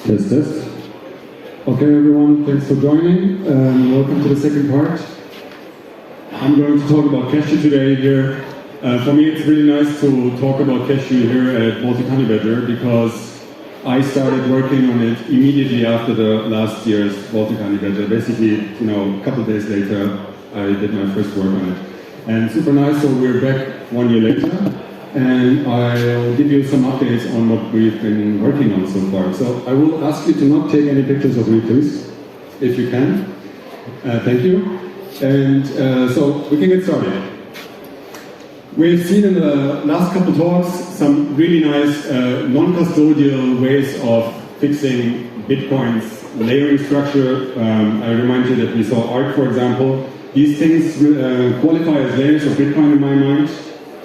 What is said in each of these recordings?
Test, test. Okay, everyone, thanks for joining. Welcome to the second part. I'm going to talk about cashew today here. For me, it's really nice to talk about cashew here at Baltic Honey Badger because I started working on it immediately after the last year's Baltic Honey Badger. Basically, a couple of days later, I did my first work on it. And super nice, so we're back 1 year later. And I'll give you some updates on what we've been working on so far. So I will ask you to not take any pictures of me, please, if you can. Thank you. And so we can get started. We've seen in the last couple talks some really nice non-custodial ways of fixing Bitcoin's layering structure. I remind you that we saw ARC, for example. These things qualify as layers of Bitcoin in my mind.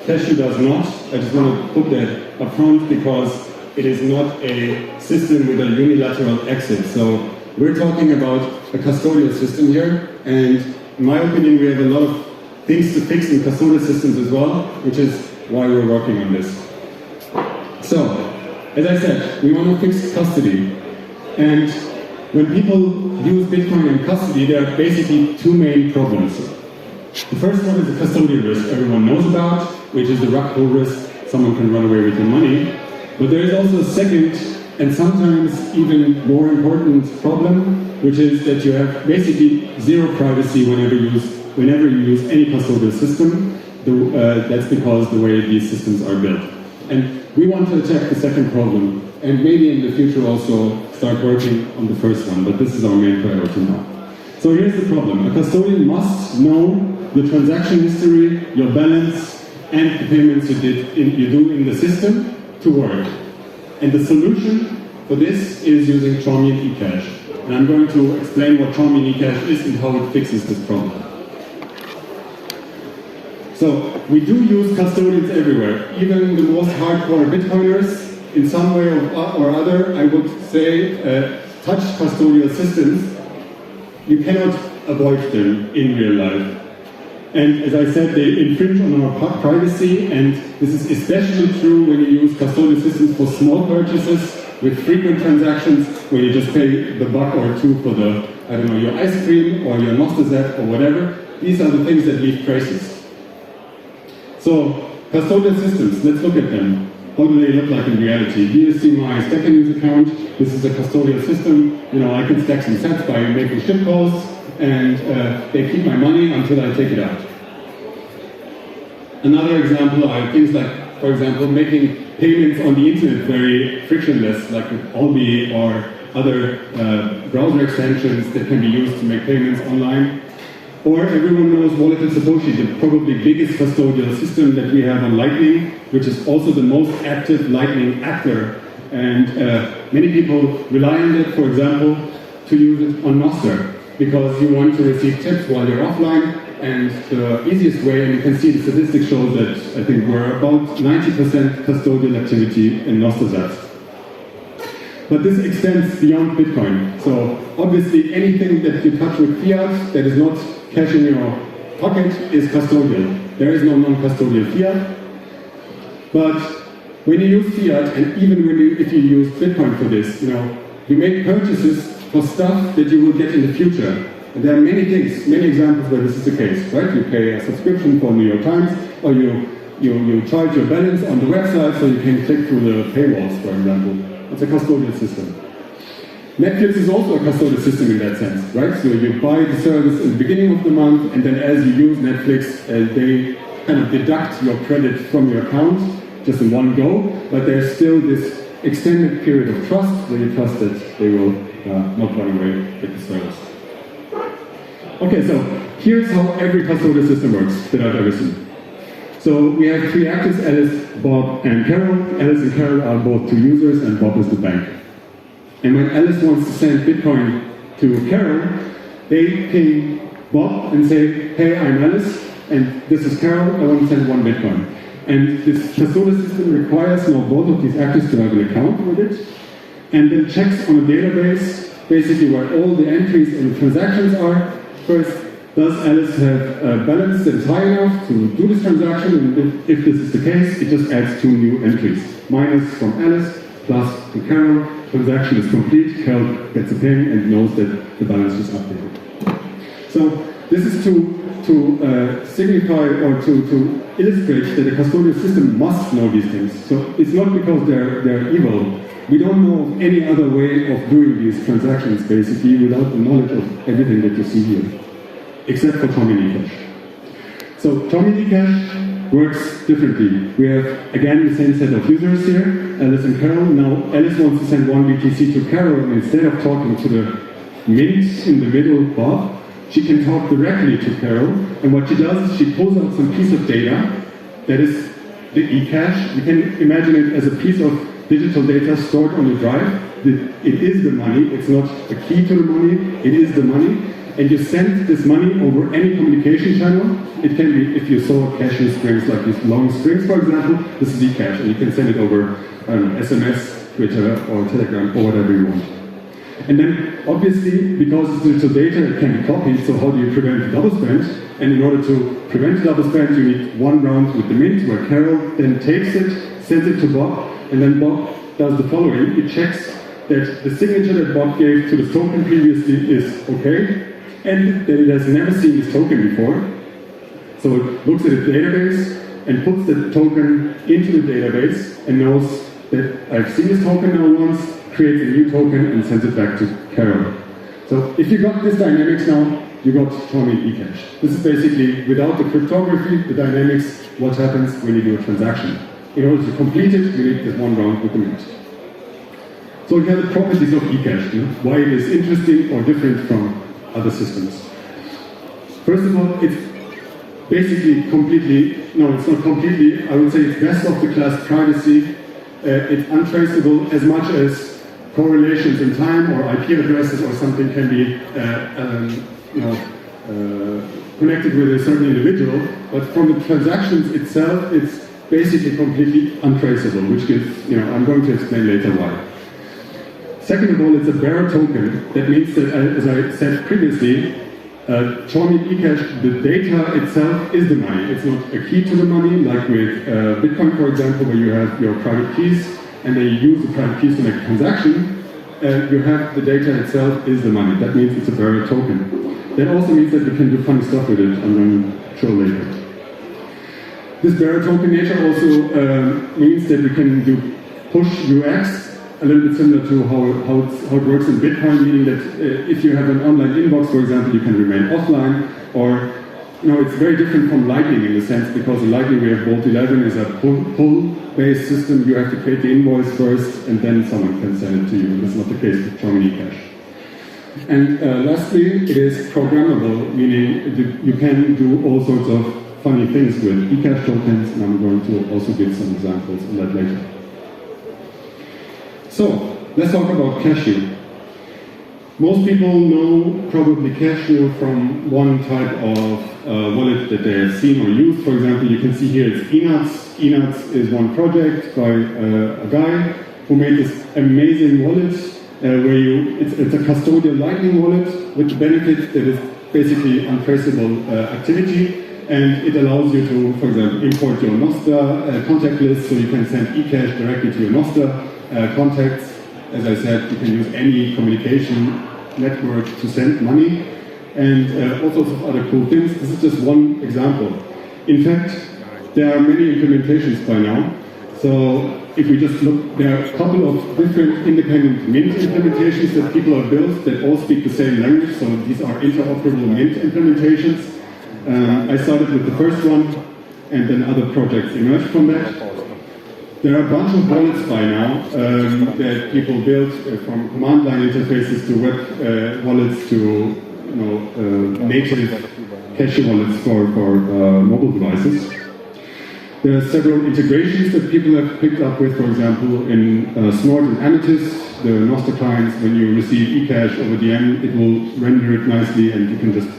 Cashew does not. I just want to put that up front because it is not a system with a unilateral exit. So we're talking about a custodial system here, and in my opinion we have a lot of things to fix in custodial systems as well, which is why we're working on this. So, as I said, we want to fix custody. And when people use Bitcoin in custody, there are basically two main problems. The first one is the custodial risk everyone knows about, which is the rug pull risk. Someone can run away with your money. But there is also a second, and sometimes even more important problem, which is that you have basically zero privacy whenever you use any custodial system. That's because the way these systems are built. And we want to attack the second problem, and maybe in the future also start working on the first one, but this is our main priority now. So here's the problem. A custodian must know the transaction history, your balance, and the payments you do in the system to work. And the solution for this is using Chaumian ecash. And I'm going to explain what Chaumian ecash is and how it fixes this problem. So we do use custodians everywhere. Even the most hardcore Bitcoiners, in some way or other, I would say, touch custodial systems. You cannot avoid them in real life. And as I said, they infringe on our privacy, and this is especially true when you use custodial systems for small purchases with frequent transactions, where you just pay the buck or two for the, your ice cream or your Nostazet or whatever. These are the things that leave traces. So, custodial systems, let's look at them. How do they look like in reality? Here you see my Stacker News account. This is a custodial system. I can stack some sets by making ship calls, and they keep my money until I take it out. Another example are things like, for example, making payments on the internet very frictionless, like with Albi or other browser extensions that can be used to make payments online. Or everyone knows Wallet of Satoshi, the probably biggest custodial system that we have on Lightning, which is also the most active Lightning actor. And many people rely on it, for example, to use it on Nostr, because you want to receive tips while you're offline. And the easiest way, and you can see the statistics show that I think we're about 90% custodial activity in Nostr. But this extends beyond Bitcoin. So obviously anything that you touch with fiat that is not cash in your pocket is custodial. There is no non-custodial fiat. But when you use fiat, and even if you use Bitcoin for this, you make purchases for stuff that you will get in the future. And there are many things, many examples where this is the case, right? You pay a subscription for New York Times, or you charge your balance on the website so you can click through the paywalls, for example. It's a custodial system. Netflix is also a custodial system in that sense, right? So you buy the service in the beginning of the month, and then as you use Netflix, they kind of deduct your credit from your account just in one go, but there's still this extended period of trust where you trust that they will not run away with the service. Okay, so here's how every custodial system works that I've ever seen. So we have three actors, Alice, Bob, and Carol. Alice and Carol are both two users, and Bob is the bank. And when Alice wants to send Bitcoin to Carol, they ping Bob and say, hey, I'm Alice, and this is Carol, I want to send 1 Bitcoin. And this custodial system requires now both of these actors to have an account with it, and then checks on a database, basically where all the entries and the transactions are. First, does Alice have a balance that is high enough to do this transaction? And if this is the case, it just adds 2 new entries. Minus from Alice, plus to Carol, transaction is complete, Carol gets a ping and knows that the balance is updated. So this is to signify or to illustrate that a custodial system must know these things. So it's not because they're evil. We don't know of any other way of doing these transactions, basically, without the knowledge of everything that you see here, except for Chaumian ecash. So Chaumian ecash works differently. We have, again, the same set of users here, Alice and Carol. Now, Alice wants to send one BTC to Carol, and instead of talking to the mint in the middle, Bob, she can talk directly to Carol, and what she does is she pulls out some piece of data that is the ecash. You can imagine it as a piece of digital data stored on the drive. It is the money, it's not a key to the money, it is the money. And you send this money over any communication channel. It can be, if you saw caching strings like these long strings, for example, this is ecash, and you can send it over SMS, Twitter, or Telegram, or whatever you want. And then, obviously, because it's digital data, it can be copied, so how do you prevent double spend? And in order to prevent double spend, you need one round with the mint, where Carol then takes it, sends it to Bob, and then Bob does the following. It checks that the signature that Bob gave to the token previously is okay, and that it has never seen this token before. So it looks at the database and puts the token into the database and knows that I've seen this token now once, creates a new token and sends it back to Carol. So if you got this dynamics now, you got Chaumian ecash. This is basically, without the cryptography, the dynamics, what happens when you do a transaction. In order to complete it, you need this one round with the mint. So here are the properties of ecash, why it is interesting or different from other systems. First of all, it's basically completely, no, it's not completely, I would say it's best of the class privacy. It's untraceable as much as correlations in time or IP addresses or something can be connected with a certain individual, but from the transactions itself, it's basically completely untraceable, which gives, I'm going to explain later why. Second of all, it's a bearer token. That means that, as I said previously, Chaumian ecash, the data itself is the money. It's not a key to the money, like with Bitcoin, for example, where you have your private keys, and then you use the private keys to make a transaction. You have the data itself is the money. That means it's a bearer token. That also means that you can do funny stuff with it. I'm going to show later. This bearer token nature also means that we can do push UX, a little bit similar to how it works in Bitcoin, meaning that if you have an online inbox, for example, you can remain offline, or it's very different from Lightning in the sense, because in Lightning we have Bolt 11 is a pull-based system. You have to create the invoice first, and then someone can send it to you. That's not the case with Chaumian ecash. And lastly, it is programmable, meaning you can do all sorts of funny things with ecash tokens, and I'm going to also give some examples on that later. So, let's talk about Cashew. Most people know probably Cashew from one type of wallet that they have seen or used. For example, you can see here it's eNuts. eNuts is one project by a guy who made this amazing wallet where it's a custodial Lightning wallet with the benefit that it's basically untraceable activity, and it allows you to, for example, import your Nostr contact list, so you can send ecash directly to your Nostr contacts. As I said, you can use any communication network to send money, and all sorts of other cool things. This is just one example. In fact, there are many implementations by now. So if we just look, there are a couple of different independent Mint implementations that people have built that all speak the same language. So these are interoperable Mint implementations. I started with the first one, and then other projects emerged from that. There are a bunch of wallets by now that people built, from command line interfaces to web wallets to native cache wallets for mobile devices. There are several integrations that people have picked up with, for example, in Snort and Amethyst, the Nostr clients. When you receive ecash over DM, it will render it nicely, and you can just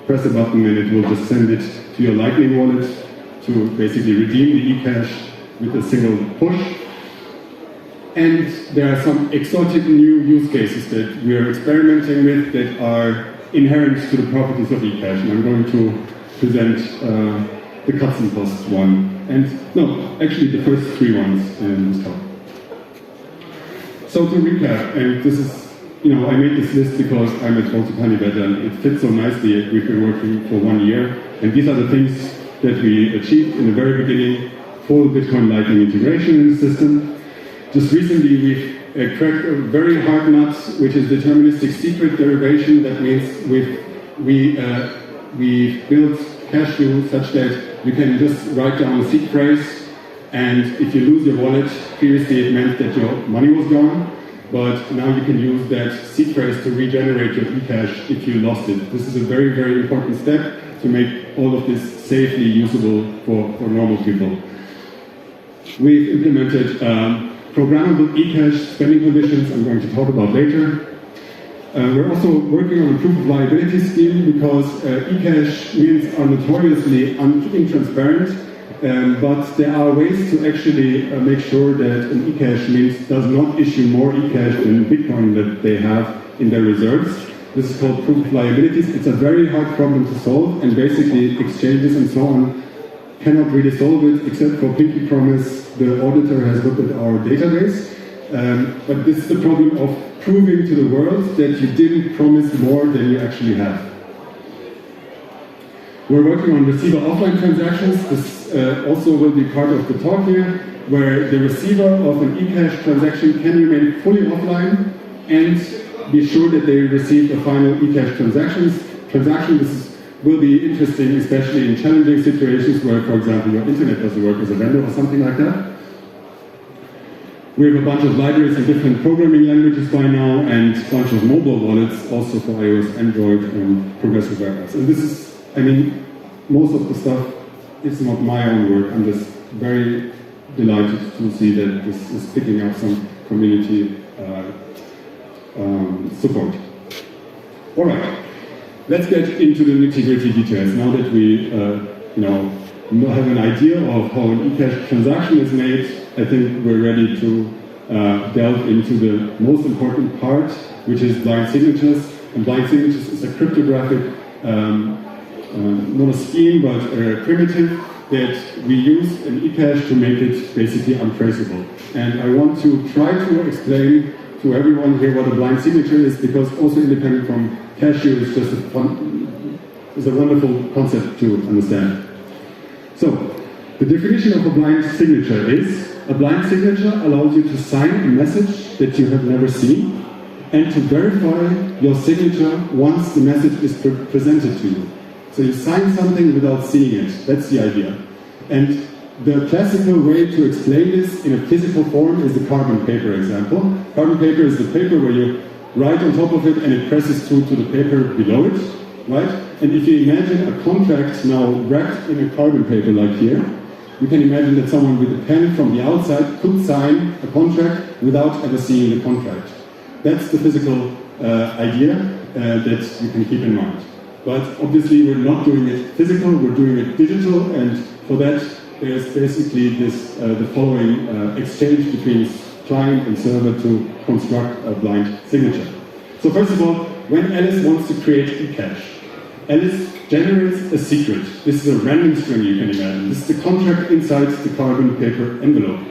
press a button and it will just send it to your Lightning wallet to basically redeem the ecash with a single push. And there are some exotic new use cases that we are experimenting with that are inherent to the properties of ecash, and I'm going to present the cuts and costs one. And no, actually the first three ones in this talk. So to recap, and this is, I made this list because I'm a totally veteran. It fits so nicely. We've been working for 1 year, and these are the things that we achieved in the very beginning: full Bitcoin Lightning integration in the system. Just recently, we've cracked a very hard nut, which is deterministic secret derivation. That means we built Cashew such that you can just write down a seed phrase, and if you lose your wallet, previously it meant that your money was gone, but now you can use that seed phrase to regenerate your ecash if you lost it. This is a very, very important step to make all of this safely usable for normal people. We've implemented programmable ecash spending conditions I'm going to talk about later. We're also working on a proof of liability scheme because ecash means are notoriously intransparent, but there are ways to actually make sure that an ecash means does not issue more ecash than Bitcoin that they have in their reserves. This is called proof of liabilities. It's a very hard problem to solve, and basically exchanges and so on cannot really solve it, except for pinky promise. The auditor has looked at our database, but this is the problem of proving to the world that you didn't promise more than you actually have. We're working on receiver offline transactions. This also will be part of the talk here, where the receiver of an ecash transaction can remain fully offline and be sure that they receive a final ecash transaction. This will be interesting, especially in challenging situations where, for example, your internet doesn't work as a vendor or something like that. We have a bunch of libraries in different programming languages by now, and a bunch of mobile wallets also for iOS, Android, and progressive web apps. And this is, most of the stuff is not my own work. I'm just very delighted to see that this is picking up some community support. All right, let's get into the nitty-gritty details. Now that we, have an idea of how an ecash transaction is made, I think we're ready to delve into the most important part, which is blind signatures. And blind signatures is a cryptographic, not a scheme, but a primitive that we use in ecash to make it basically untraceable. And I want to try to explain to everyone here what a blind signature is, because also independent from Cashew is just a wonderful concept to understand. So, the definition of a blind signature is: a blind signature allows you to sign a message that you have never seen and to verify your signature once the message is presented to you. So you sign something without seeing it. That's the idea. And the classical way to explain this in a physical form is the carbon paper example. Carbon paper is the paper where you write on top of it and it presses through to the paper below it, right? And if you imagine a contract now wrapped in a carbon paper like here, you can imagine that someone with a pen from the outside could sign a contract without ever seeing the contract. That's the physical idea that you can keep in mind. But obviously we're not doing it physical, we're doing it digital, and for that there's basically this, the following exchange between client and server to construct a blind signature. So first of all, when Alice wants to create ecash, Alice generates a secret. This is a random string, you can imagine. This is the contract inside the carbon paper envelope.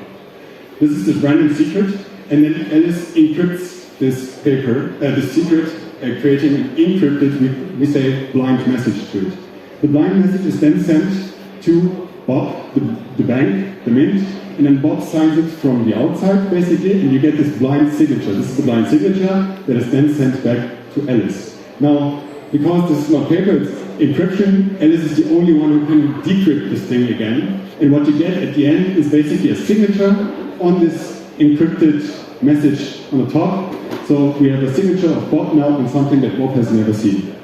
This is this random secret, and then Alice encrypts this paper, this secret, creating an encrypted, we say, blind message to it. The blind message is then sent to Bob, the bank, the mint, and then Bob signs it from the outside, basically, and you get this blind signature. This is the blind signature that is then sent back to Alice. Now, because this is not paper, it's encryption, Alice is the only one who can decrypt this thing again, and what you get at the end is basically a signature on this encrypted message on the top. So we have a signature of Bob now on something that Bob has never seen.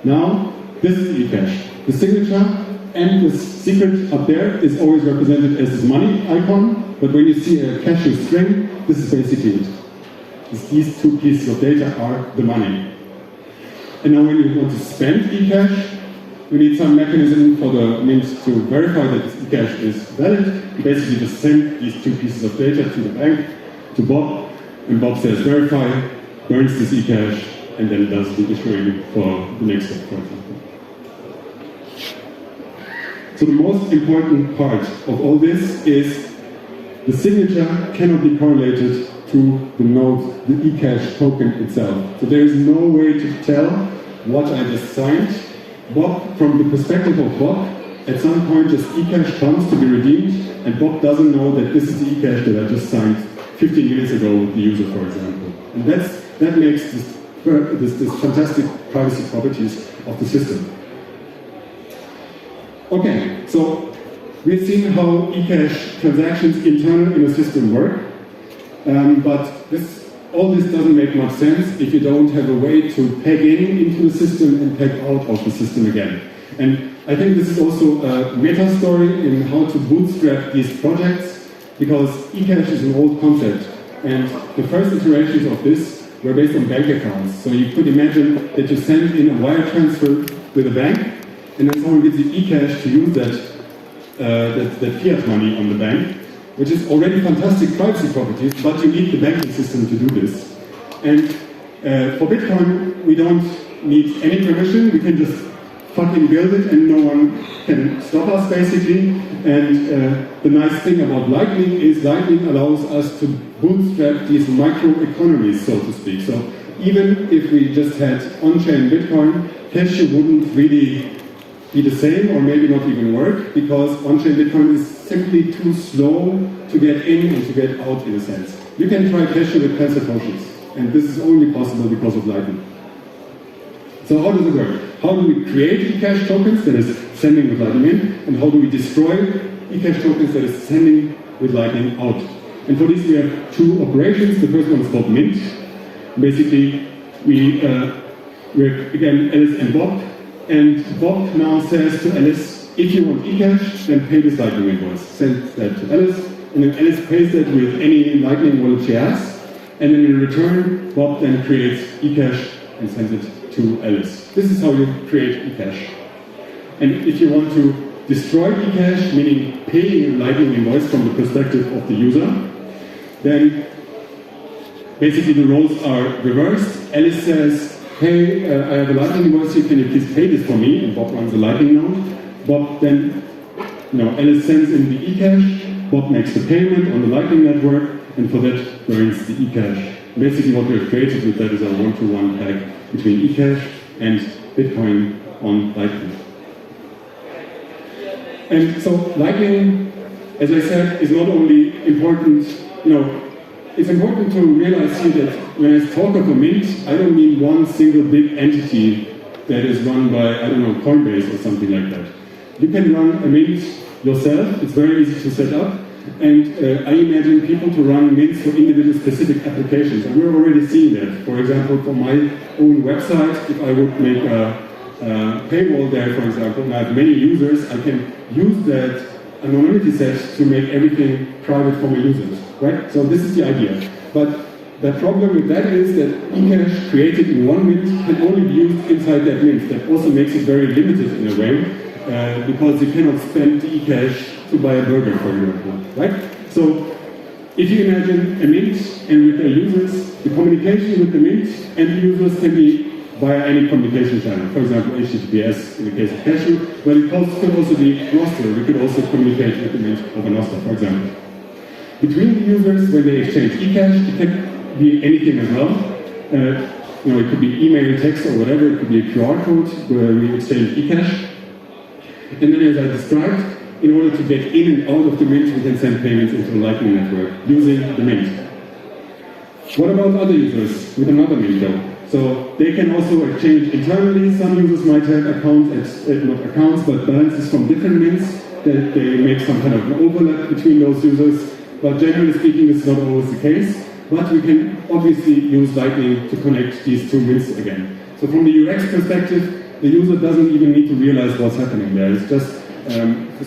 Now, this is ecash. The signature and the secret up there is always represented as this money icon, but when you see a Cashew string, this is basically it. These two pieces of data are the money. And now when you want to spend ecash, we need some mechanism for the mint to verify that this ecash is valid. You basically just send these two pieces of data to the bank, to Bob, and Bob says verify, burns this ecash, and then does the issuing for the next step, for example. So the most important part of all this is the signature cannot be correlated to the node, the ecash token itself. So there is no way to tell what I just signed. Bob, from the perspective of Bob, at some point just ecash comes to be redeemed, and Bob doesn't know that this is the ecash that I just signed 15 minutes ago with the user, for example. And that makes this fantastic privacy properties of the system. Okay, so we've seen how ecash transactions internal in a system work, but all this doesn't make much sense if you don't have a way to peg in into the system and peg out of the system again. And I think this is also a meta story in how to bootstrap these projects, because ecash is an old concept, and the first iterations of this were based on bank accounts. So you could imagine that you send in a wire transfer with a bank, and then someone gets the ecash to use that fiat money on the bank, which is already fantastic privacy properties, but you need the banking system to do this. And for Bitcoin, we don't need any permission. We can just fucking build it and no one can stop us, basically. And the nice thing about Lightning is Lightning allows us to bootstrap these microeconomies, so to speak. So even if we just had on-chain Bitcoin, Cashew wouldn't really be the same, or maybe not even work, because on-chain Bitcoin is simply too slow to get in and to get out, in a sense. You can try Cashew with Tensor tokens, and this is only possible because of Lightning. So how does it work? How do we create ecash tokens, that is sending with Lightning in, and how do we destroy ecash tokens, that is sending with Lightning out? And for this we have two operations. The first one is called mint. Basically, we're again Alice and Bob, and Bob now says to Alice, if you want ecash, then pay this Lightning invoice. Send that to Alice, and then Alice pays that with any Lightning wallet she has, and then in return, Bob then creates ecash and sends it to Alice. This is how you create ecash. And if you want to destroy ecash, meaning paying a Lightning invoice from the perspective of the user, then basically the roles are reversed. Alice says, hey, I have a Lightning invoice here, can you please pay this for me? And Bob runs the Lightning node. Bob then, Alice sends in the ecash, Bob makes the payment on the Lightning network, and for that burns the ecash. Basically what we have created with that is a one-to-one peg between ecash and Bitcoin on Lightning. And so Lightning, as I said, is not only important, it's important to realize here that when I talk of a mint, I don't mean one single big entity that is run by, Coinbase or something like that. You can run a mint yourself, it's very easy to set up, and I imagine people to run mints for individual specific applications, and we're already seeing that. For example, for my own website, if I would make a paywall there, for example, and I have many users, I can use that anonymity set to make everything private for my users, right? So this is the idea. But the problem with that is that ecash created in one mint can only be used inside that mint. That also makes it very limited in a way, because you cannot spend the ecash to buy a burger, for example, right? So if you imagine a mint and with their users, the communication with the mint and the users can be via any communication channel, for example, HTTPS in the case of Cashew, but it could also be Nostr. We could also communicate with the mint of a Nostr, for example. Between the users, when they exchange ecash, it can be anything as well. It could be email, text, or whatever. It could be a QR code where we exchange ecash. And then, as I described, in order to get in and out of the mint, we can send payments into the Lightning network using the mint. What about other users with another mint, though? So they can also exchange internally. Some users might have not accounts, but balances from different mints that they make some kind of an overlap between those users. But generally speaking, it's not always the case. But we can obviously use Lightning to connect these two mints again. So from the UX perspective, the user doesn't even need to realize what's happening there. It's just,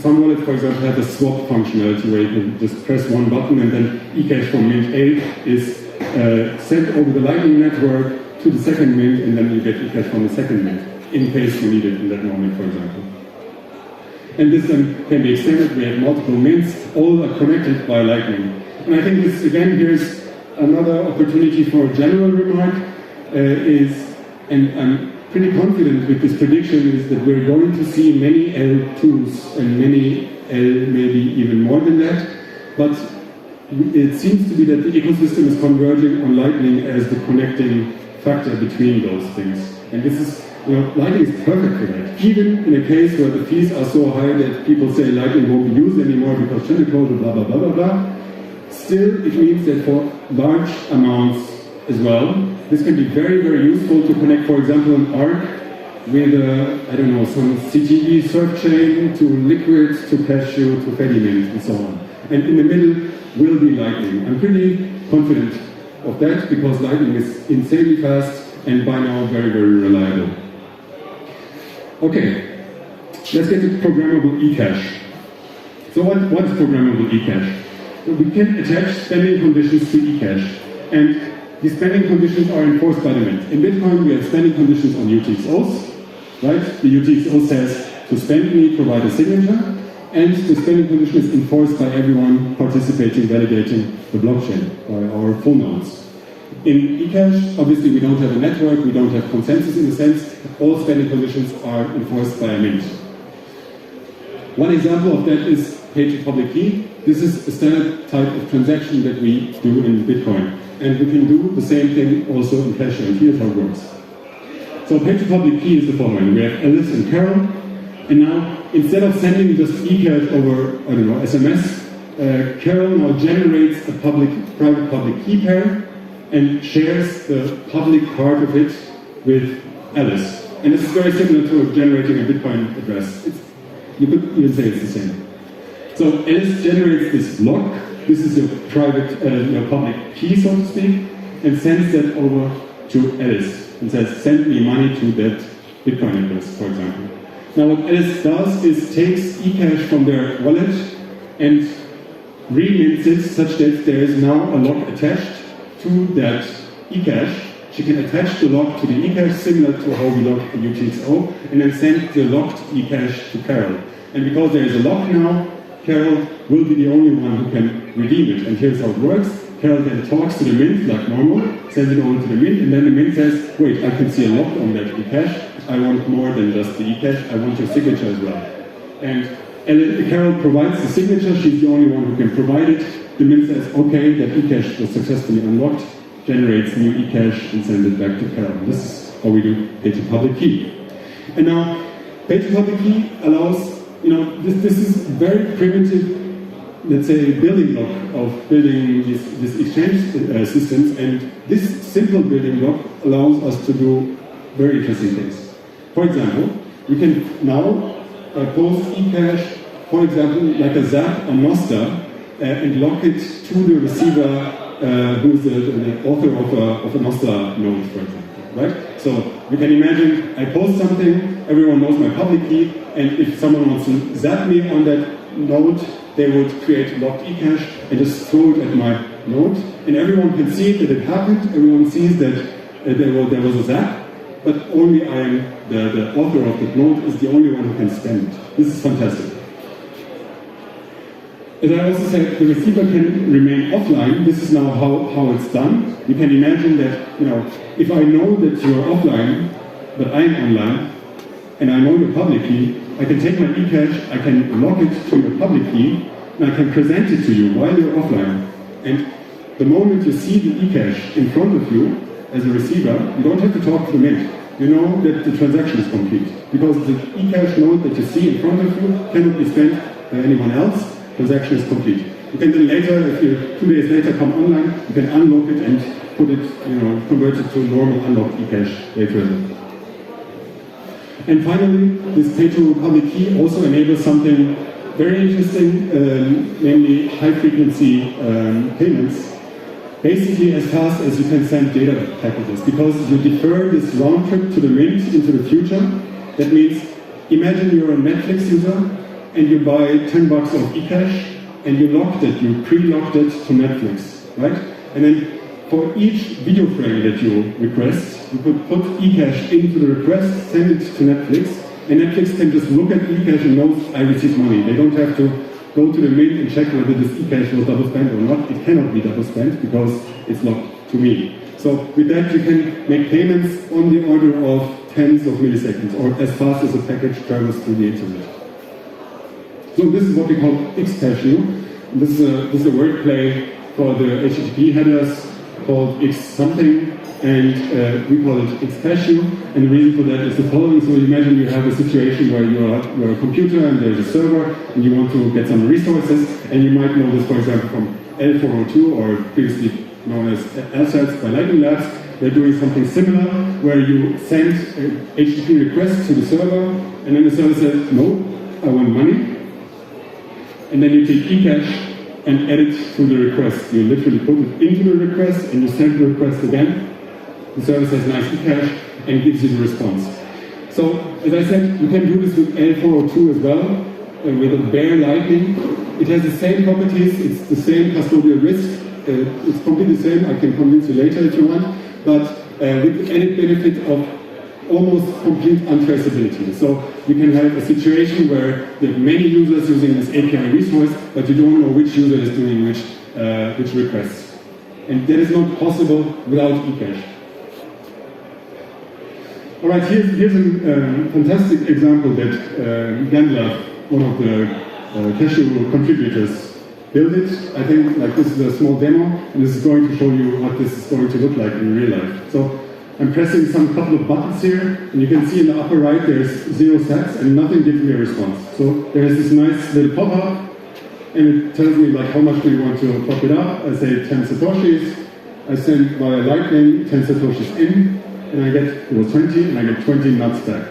some wallets, for example, have a swap functionality where you can just press one button and then ecash from mint A is sent over the Lightning network to the second mint, and then you get ecash from the second mint, in case you need it in that moment, for example. And this then can be extended. We have multiple mints, all are connected by Lightning. And I think this, again, here's another opportunity for a general remark, and I'm pretty confident with this prediction, is that we're going to see many L2s and many L, maybe even more than that. But it seems to be that the ecosystem is converging on Lightning as the connecting factor between those things. And this is, Lightning is perfect for that. Even in a case where the fees are so high that people say Lightning won't be used anymore because channel code, blah, blah, blah, blah, blah. Still, it means that for large amounts as well, this can be very, very useful to connect, for example, an ARC with, some CTE surf chain to Liquid, to Cashew, to Fedimint, and so on. And in the middle will be Lightning. I'm pretty confident of that because Lightning is insanely fast and by now very, very reliable. Okay, let's get to programmable ecash. So what is programmable ecash? So we can attach spending conditions to ecash, and these spending conditions are enforced by the mint. In Bitcoin, we have spending conditions on UTXOs, right? The UTXO says to spend me, provide a signature, and the spending condition is enforced by everyone participating, validating the blockchain, by our full nodes. In ecash, obviously we don't have a network, we don't have consensus in a sense, all spending conditions are enforced by a mint. One example of that is pay to public key. This is a standard type of transaction that we do in Bitcoin. And we can do the same thing also in Calle, and here's how it works. So pay to public key is the following. We have Alice and Carol, and now instead of sending just ecash over, SMS, Carol now generates a private public key pair and shares the public part of it with Alice. And this is very similar to generating a Bitcoin address. You could even say it's the same. So Alice generates this lock. This is your private, your public key, so to speak, and sends that over to Alice and says, send me money to that Bitcoin address, for example. Now what Alice does is takes ecash from their wallet and remints it such that there is now a lock attached to that ecash. She can attach the lock to the ecash similar to how we lock a UTXO and then send the locked ecash to Carol. And because there is a lock now, Carol will be the only one who can redeem it. And here's how it works. Carol then talks to the mint like normal, sends it over to the mint, and then the mint says, wait, I can see a lock on that ecash. I want more than just the ecash. I want your signature as well. And Carol provides the signature. She's the only one who can provide it. The mint says, okay, that ecash was successfully unlocked, generates new ecash, and sends it back to Carol. This is how we do pay to public key. And now, pay to public key allows, this is very primitive, let's say, building block of building these exchange systems, and this simple building block allows us to do very interesting things. For example, we can now post ecash, for example, like a Zap or Nostr, and lock it to the receiver who's the author of a Nostr node, for example, right? So we can imagine I post something, everyone knows my public key, and if someone wants to zap me on that node, they would create locked ecash and just throw it at my node, and everyone can see that it happened, everyone sees that there was a zap, but only I am the author of that node is the only one who can spend it. This is fantastic. As I also said, the receiver can remain offline. This is now how it's done. You can imagine that, if I know that you're offline, but I'm online, and I know your public key, I can take my ecash, I can lock it to your public key, and I can present it to you while you're offline. And the moment you see the ecash in front of you, as a receiver, you don't have to talk to the mint. You know that the transaction is complete. Because the ecash node that you see in front of you cannot be spent by anyone else. Transaction is complete. You can then later, if you 2 days later come online, you can unlock it and put it, convert it to normal unlocked ecash later. And finally, this pay to public key also enables something very interesting, namely high frequency payments. Basically as fast as you can send data packages, because you defer this round trip to the mint into the future. That means, imagine you're a Netflix user and you buy $10 of ecash and you locked it, you pre-locked it to Netflix, right? And then for each video frame that you request, you could put ecash into the request, send it to Netflix, and Netflix can just look at ecash and knows I received money. They don't have to go to the mint and check whether this ecash was double spent or not. It cannot be double spent because it's locked to me. So with that you can make payments on the order of tens of milliseconds, or as fast as a package travels through the internet. So this is what we call ecash. This is a wordplay for the HTTP headers called X something, and we call it ecash. And the reason for that is the following. So imagine you have a situation where you're a computer and there's a server and you want to get some resources, and you might know this, for example, from L402 or previously known as LSATs by Lightning Labs. They're doing something similar where you send an HTTP request to the server, and then the server says, no, I want money. And then you take ecash and add it to the request. You literally put it into the request and you send the request again. The server says nice ecash and gives you the response. So, as I said, you can do this with L402 as well, with a bare Lightning. It has the same properties, it's the same custodial risk, it's completely the same, I can convince you later if you want, but with the added benefit of almost complete untraceability. So you can have a situation where there are many users using this API resource, but you don't know which user is doing which requests. And that is not possible without ecash. All right, here's a fantastic example that Gandalf, one of the Cashew contributors, built it. I think like this is a small demo, and this is going to show you what this is going to look like in real life. So I'm pressing some couple of buttons here, and you can see in the upper right there's 0 sats, and nothing gives me a response. So there's this nice little pop-up, and it tells me like how much do you want to pop it up. I say 10 satoshis. I send via Lightning 10 satoshis in, and I get 20, and I get 20 nuts back.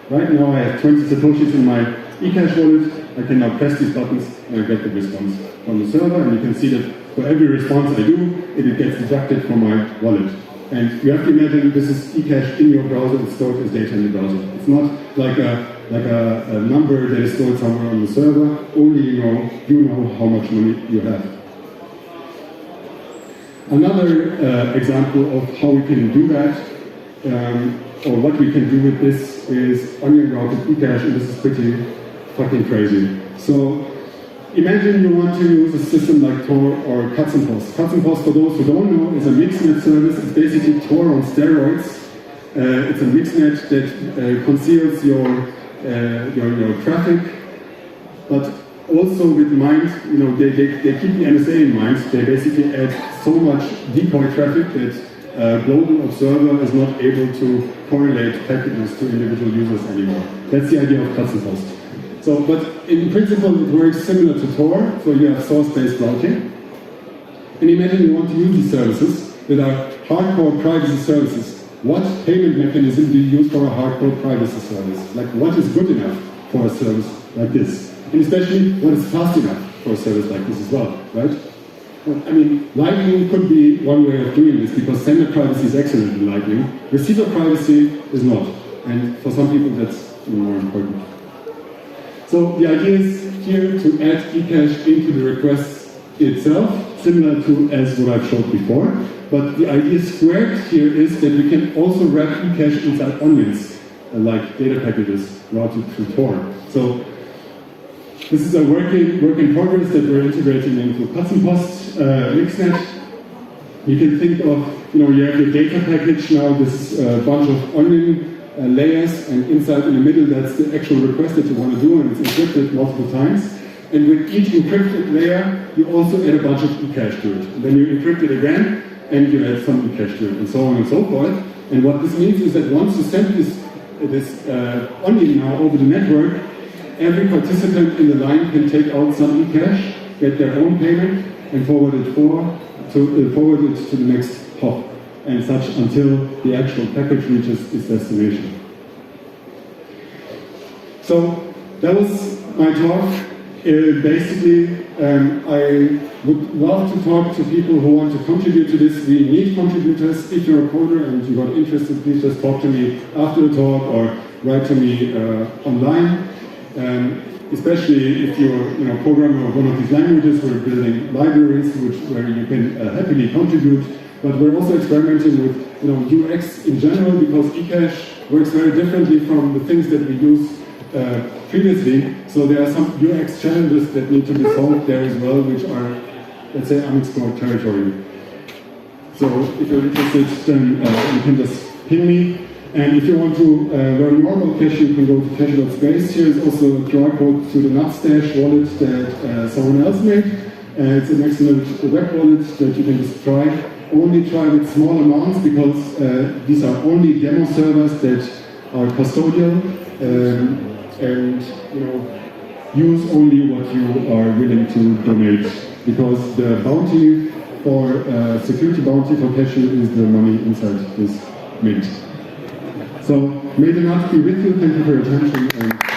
Right now I have 20 satoshis in my ecash wallet. I can now press these buttons and I get the response from the server, and you can see that for every response I do, it gets deducted from my wallet. And you have to imagine this is ecash in your browser, it's stored as data in the browser. It's not like a number that is stored somewhere on the server, only you know how much money you have. Another example of how we can do that, or what we can do with this, is onion routed ecash, and this is pretty fucking crazy. So imagine you want to use a system like Tor or Cuts and Posts. Cuts and Posts, for those who don't know, is a mixnet service. It's basically Tor on steroids. It's a mixnet that conceals your traffic, but also with mind, they keep the NSA in mind. They basically add so much decoy traffic that a global observer is not able to correlate packages to individual users anymore. That's the idea of Cuts and Posts. So, but in principle it works similar to Tor, so you have source-based routing. And imagine you want to use these services that are hardcore privacy services. What payment mechanism do you use for a hardcore privacy service? Like, what is good enough for a service like this? And especially, what is fast enough for a service like this as well, right? Well, I mean, Lightning could be one way of doing this, because sender privacy is excellent in Lightning. Receiver privacy is not. And for some people that's more important. So the idea is here to add ecash into the request itself, similar to as what I've showed before. But the idea squared here is that we can also wrap ecash inside onions, like data packages routed through Tor. So this is a work in progress that we're integrating into Cuts and Posts mixnet. You can think of, you have your data package now, this bunch of onion layers, and inside in the middle that's the actual request that you want to do, and it's encrypted multiple times. And with each encrypted layer, you also add a bunch of ecash to it. And then you encrypt it again, and you add some ecash to it, and so on and so forth. And what this means is that once you send this onion now over the network, every participant in the line can take out some ecash, get their own payment, and forward it to the next hop, and such until the actual package reaches its destination. So that was my talk. Basically, I would love to talk to people who want to contribute to this. We need contributors. If you're a coder and you got interested, please just talk to me after the talk or write to me online. Especially if you're a programmer of one of these languages, we're building libraries where you can happily contribute. But we're also experimenting with UX in general, because ecash works very differently from the things that we used previously. So there are some UX challenges that need to be solved there as well, which are, let's say, unexplored territory. So if you're interested, then you can just ping me. And if you want to learn more about Cache, you can go to cache.space. Here is also a QR code to the Nutstash wallet that someone else made. It's an excellent web wallet that you can just try. Only try with small amounts because these are only demo servers that are custodial and use only what you are willing to donate, because the bounty for security bounty for Calle is the money inside this mint. So may the Nacht be with you. Thank you for your attention. And